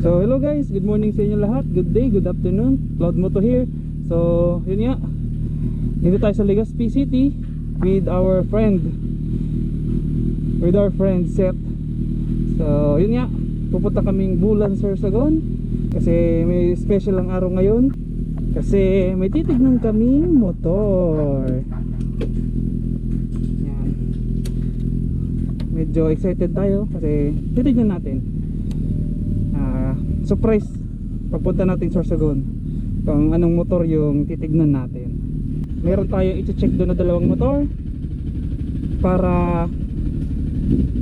So hello guys, good morning sa inyo lahat. Good day, good afternoon. Cloud Moto here. So yun nga, dito tayo sa Legazpi City with our friend Seth. So yun nga, pupunta kaming Bulan, Sorsogon kasi may special ang araw ngayon. Kasi may titignan kaming motor. Yan. Medyo excited tayo kasi titignan natin. Surprise pagpunta natin sa Sorsogon kung anong motor yung titignan natin. Meron tayong i-check doon na dalawang motor para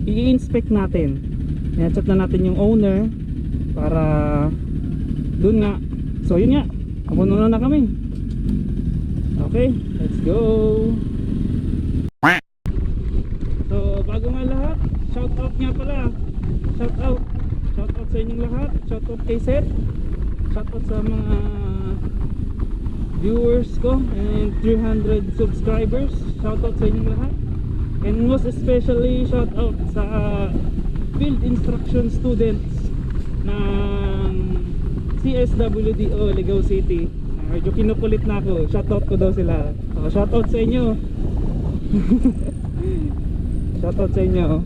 i-inspect natin. I-chat na natin yung owner para doon nga. So yun nga, papunta na kami. Okay, let's go. So bago nga lahat, shout out nga pala. Shout out sa inyong lahat. Shout out kay Seth. Shout out sa mga viewers ko and 300 subscribers. Shout out sa inyong lahat. And most especially shout out sa field instruction students ng CSWDO Legao City. Medyo kinukulit na ako. Shout out ko daw sila. Shout out sa inyo. Shout out sa inyo.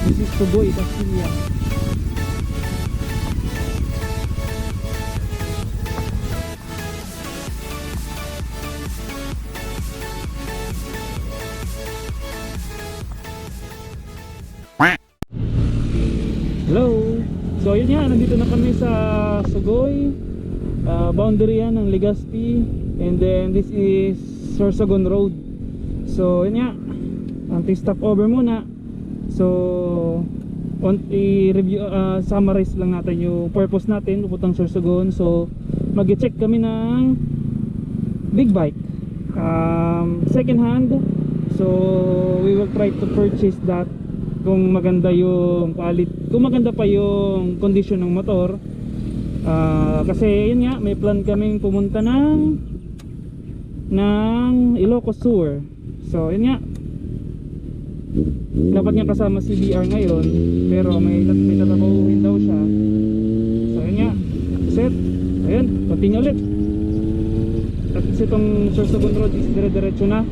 This is Tuboy, Castilla. Hello. So yun nga, nandito na kami sa Sugoy, boundary yan ng Legazpi. And then this is Sorsogon Road. So yun nga, anting stopover muna. So i-review, summarize lang natin yung purpose natin pupuntang Sorsogon. So mag-check kami ng big bike, second hand. So we will try to purchase that kung maganda yung quality, kung maganda pa yung condition ng motor. Kasi yun nga, may plan kaming pumunta ng Ilocos Sur. So yun nga, dapat nga kasama si BR ngayon, pero may tatapuhin daw siya. So yun nga, set, ayun, continue ulit. Tapos itong Sorsogon Road is dire-diretso na.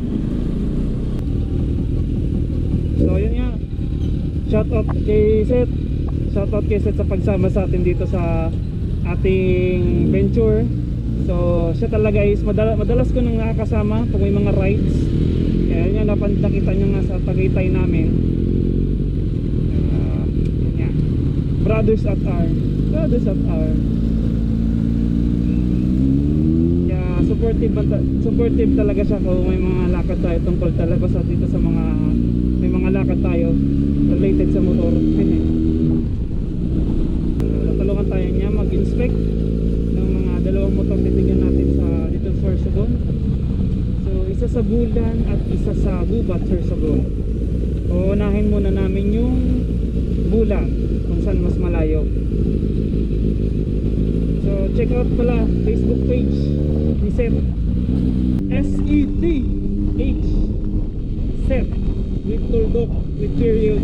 So yun nga, shoutout kay Seth sa pagsama sa atin dito sa ating venture So siya talaga is madalas ko nang nakakasama pag may mga rides. Kaya yun, nakita nyo nga sa Tagaytay namin. Yun nga. Brothers at Arms. Brothers at Arms. Kaya supportive talaga siya kung may mga lakad tayo tungkol talaga sa dito sa mga may mga lakad tayo related sa motor. Natulungan tayo niya mag-inspect ng mga dalawang motor titignan natin sa dito sa Sorsogon. So isa sa Bulan at isa sa Gubat, Sorsogon. Uunahin muna namin yung Bulan kung saan mas malayo. So check out pala Facebook page ni Seth, SETH, Seth with tuldok with period.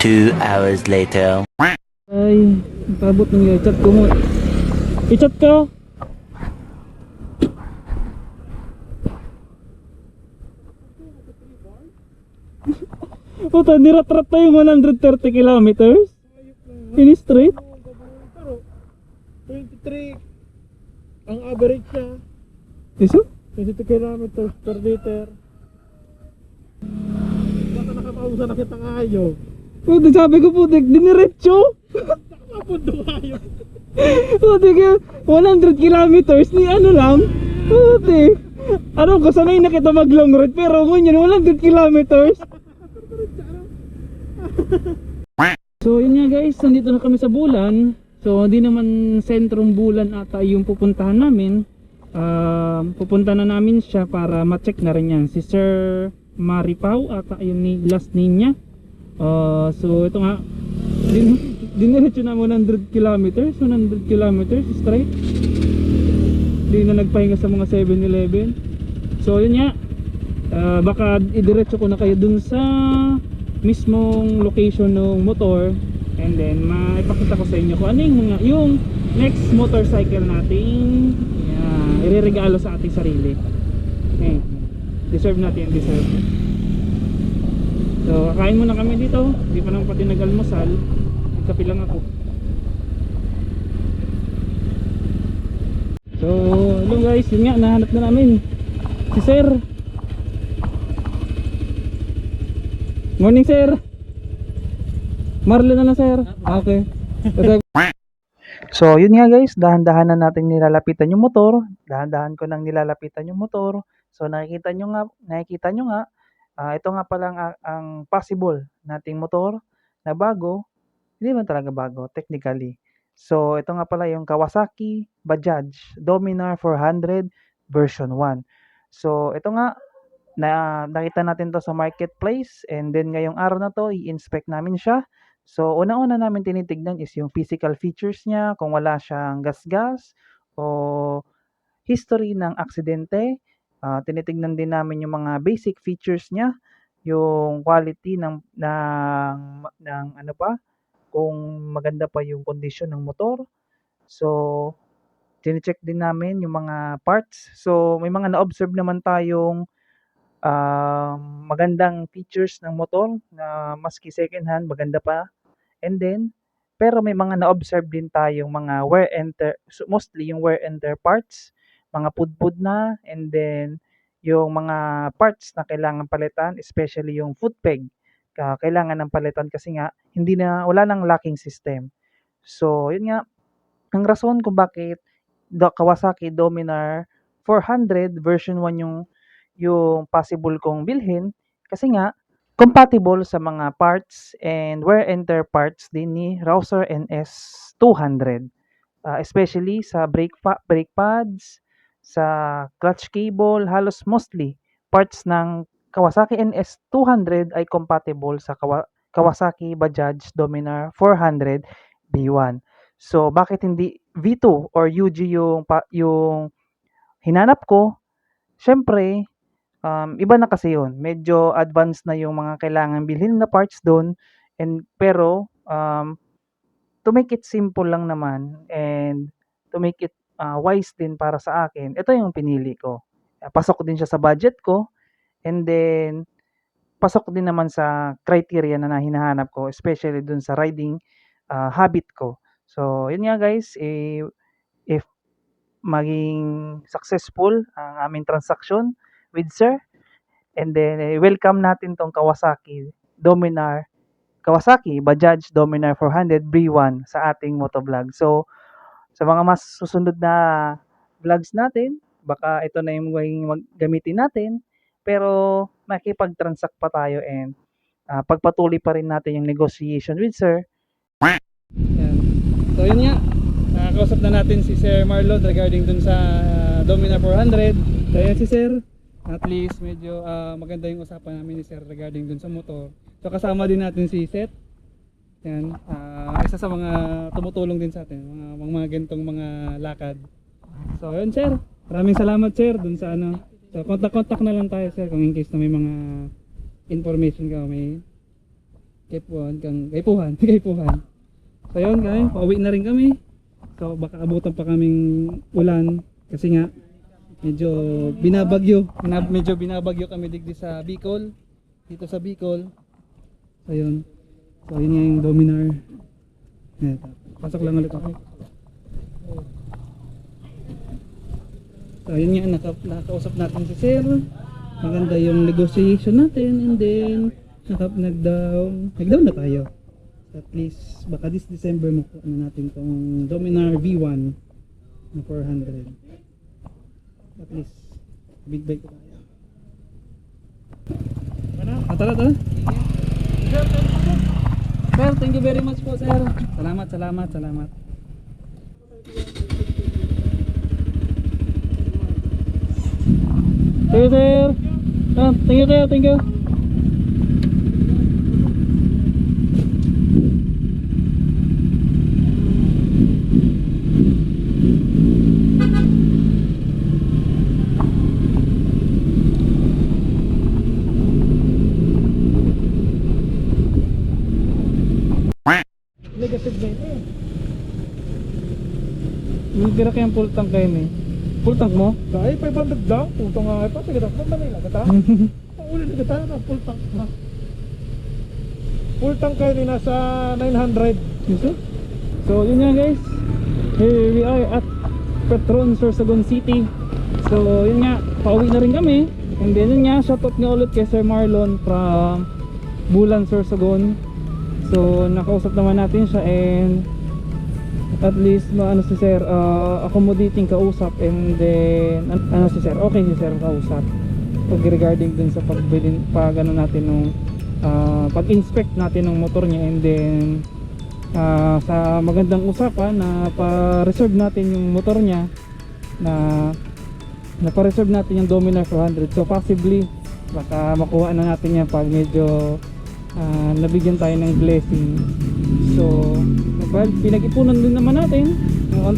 2 hours later. Ay, pabot ng chat ko mo. I-chat ka. Puta, nirat-rat tayo 130 kilometers in straight. Pero 23 ang average niya. Iso? 22 kilometers per liter. Baka nakapausa na kitang ayaw. Puta, sabi ko puta, diniretso. Nakapundo ayaw. Puta, 100 kilometers ni ano lang. Puta, ano ko, sanay na kita mag long road, pero ngunyan 100 kilometers. So yun nga guys, nandito na kami sa Bulan. So hindi naman sentrong Bulan ata yung pupuntahan namin. Pupunta na namin siya para ma-check na rin yan. Si Sir Maripao ata yung last name niya. So ito nga, diniretso na 100 kilometers 100 kilometers straight. Hindi na nagpahinga sa mga 7-Eleven. So yun nga, baka idiretso ko na kayo dun sa mismong location ng motor, and then maipakita ko sa inyo kung ano yung next motorcycle nating ireregalo sa ating sarili. Okay. Deserve natin, deserve. So kakain muna kami dito, hindi pa naman pati nag-almusal, nagkape lang ako. So hello guys, yun nga, nahanap na namin si Sir. Morning sir. Marlon na lang sir. Okay. So yun nga guys, dahan-dahan na natin nilalapitan yung motor. Dahan-dahan ko nang nilalapitan yung motor. So nakikita nyo nga, ito nga pala ang possible nating motor na bago. Hindi man talaga bago technically. So ito nga pala yung Kawasaki Bajaj Dominar 400 version 1. So ito nga, nakita natin to sa marketplace, and then ngayong araw na to i-inspect namin siya. So unang-una namin tinitignan is yung physical features niya, kung wala siyang gasgas o history ng aksidente. Tinitignan din namin yung mga basic features niya, yung quality ng ano pa, kung maganda pa yung kondisyon ng motor. So tine-check din namin yung mga parts. So may mga na-observe naman tayong magandang features ng motor na maski second hand maganda pa, and then pero may mga na-observe din tayong mga wear and tear, mostly yung wear and tear parts, mga pudpud na, and then yung mga parts na kailangan palitan, especially yung foot peg, kailangan ng palitan kasi nga wala nang locking system. So yun nga ang rason kung bakit Kawasaki Dominar 400 version 1 yung possible kong bilhin, kasi nga compatible sa mga parts and wear and tear parts din ni Rouser NS 200, especially sa brake pads, sa clutch cable. Halos mostly parts ng Kawasaki NS 200 ay compatible sa Kawasaki Bajaj Dominar 400 B1. So bakit hindi V2 or UG yung hinanap ko? Syempre, iba na kasi yun. Medyo advanced na yung mga kailangan bilhin na parts doon. Pero, to make it simple lang naman and to make it wise din para sa akin, ito yung pinili ko. Pasok din siya sa budget ko, and then pasok din naman sa criteria na hinahanap ko, especially dun sa riding habit ko. So, yun nga guys, if maging successful ang aming transaction with Sir, and then welcome natin tong Kawasaki Bajaj Dominar 400 B1 sa ating motovlog. So sa mga mas susunod na vlogs natin, baka ito na yung gamitin natin, pero makikipag-transact pa tayo, and pagpatuloy pa rin natin yung negotiation with Sir. Yan. So yun nga, kausap na natin si Sir Marlon regarding dun sa Dominar 400. So yan si Sir, at least medyo maganda yung usapan namin ni Sir regarding dun sa motor. So kasama din natin si Seth. Yan, isa sa mga tumutulong din sa atin, mga gantong mga lakad. So yun Sir, maraming salamat Sir dun sa ano. So contact na lang tayo Sir kung in case na may mga information ka, may Kaipuhan. So yun guys, pauwi na rin kami. So baka abutan pa kaming ulan kasi nga medyo binabagyo kami digdi sa Bicol. Dito sa Bicol. So yun. So yun nga yung Dominar. Eto. Pasok lang ulit ako. So yun nga, nakausap natin si Sir. Maganda yung negotiation natin, and then nag-down na tayo. At least baka this December makuha na natin tong Dominar V1 na 400. At least big bike ko tayo. Tara. Sir, thank you very much po, sir. Salamat. Thank you, sir. Thank you. Negative na ito eh. Yung kira kayang full tank kayo eh. Full tank mo? Dahil 500 daw. Puto nga ito. Sige daw. Manila. Gata? Ang uli na gata na. Full tank na. Full tank kayo ni nasa 900. Yes, sir. So yun nga guys, here we are at Petron, Sorsogon City. So yun nga, pauwi na rin kami. And then yun nga, shoutout nga ulit kay Sir Marlon from Bulan, Sorsogon. So nakausap naman natin siya, and at least si Sir accommodating kausap, and then si Sir, okay si Sir kausap pag regarding dun sa natin nung pag-inspect natin ng motor niya, and then sa magandang usapan na pa-reserve natin yung motor niya, na pa-reserve natin yung Dominar 400. So possibly baka makuha na natin yan pag medyo nabigyan tayo ng blessing. So pinag-ipunan din naman natin yung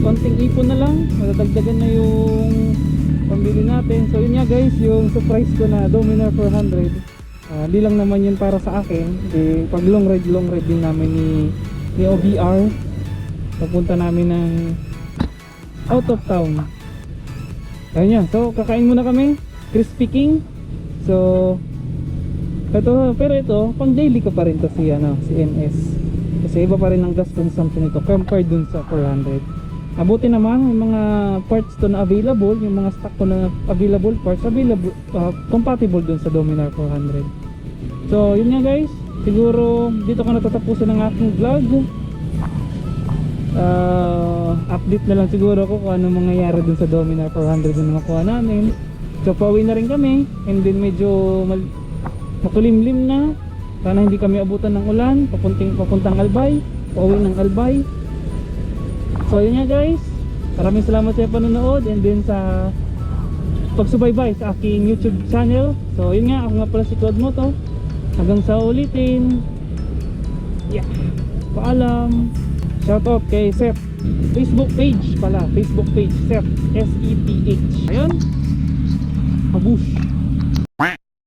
konting ipon na lang, madadagdagan na yung pambili natin. So yun nga guys, yung surprise ko na Dominar 400, di lang naman yun para sa akin. Pag long ride din namin ni OBR, papunta namin ng out of town. Ayun yan, so kakain muna kami, Crispy King. So pero ito pang daily ko pa rin to si NS, kasi iba pa rin ang gas consumption nito compared dun sa 400. Mabuti naman yung mga parts to na available, yung mga stock ko na available parts, compatible dun sa Dominar 400. So yun nga guys, siguro dito ko natatapusin ang aking vlog. Update na lang siguro ko kung ano mangyayari dun sa Dominar 400 na nakuha namin. So pauwi na rin kami, and then medyo makulimlim na. Sana hindi kami abutan ng ulan papuntang Albay, pauwi ng Albay. So yun nga guys, maraming salamat sa panonood, and then sa pagsubaybay sa aking YouTube channel. So yun nga, ako nga pala si Claude Moto. Hanggang sa ulitin. Yeah. Paalam. Shoutout kay Seth. Facebook page, Seth, SEPH. Ayun. Mabush.